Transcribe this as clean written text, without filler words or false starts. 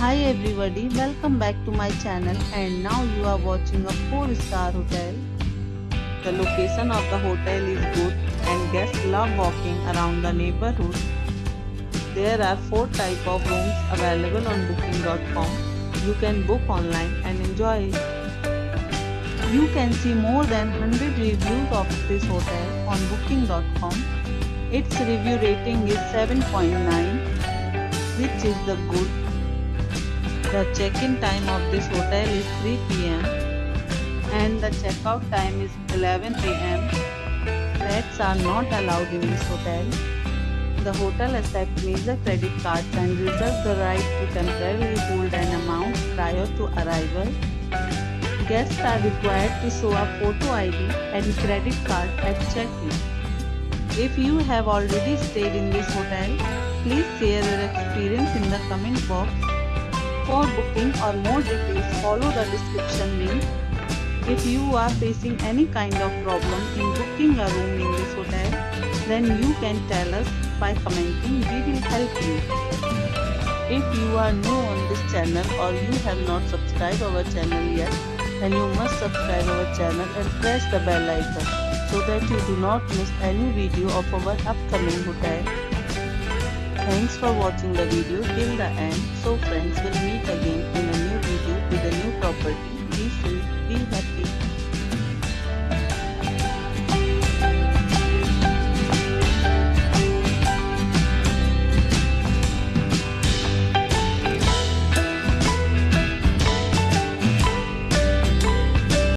Hi everybody, welcome back to my channel and now you are watching a 4-star hotel. The location of the hotel is good and guests love walking around the neighborhood. There are 4 types of rooms available on booking.com. You can book online and enjoy it. You can see more than 100 reviews of this hotel on booking.com. Its review rating is 7.9, which is the good. The check-in time of this hotel is 3 p.m. and the check-out time is 11 a.m. Pets are not allowed in this hotel. The hotel accepts major credit cards and reserves the right to temporarily hold an amount prior to arrival. Guests are required to show a photo ID and credit card at check-in. If you have already stayed in this hotel, please share your experience in the comment box. For booking or more details, follow the description link. If you are facing any kind of problem in booking a room in this hotel, then you can tell us by commenting. We will help you. If you are new on this channel or you have not subscribed our channel yet, then you must subscribe our channel and press the bell icon so that you do not miss any video of our upcoming hotel. Thanks for watching the video till the end. So friends, will meet again in a new video with a new property. Be safe, be happy.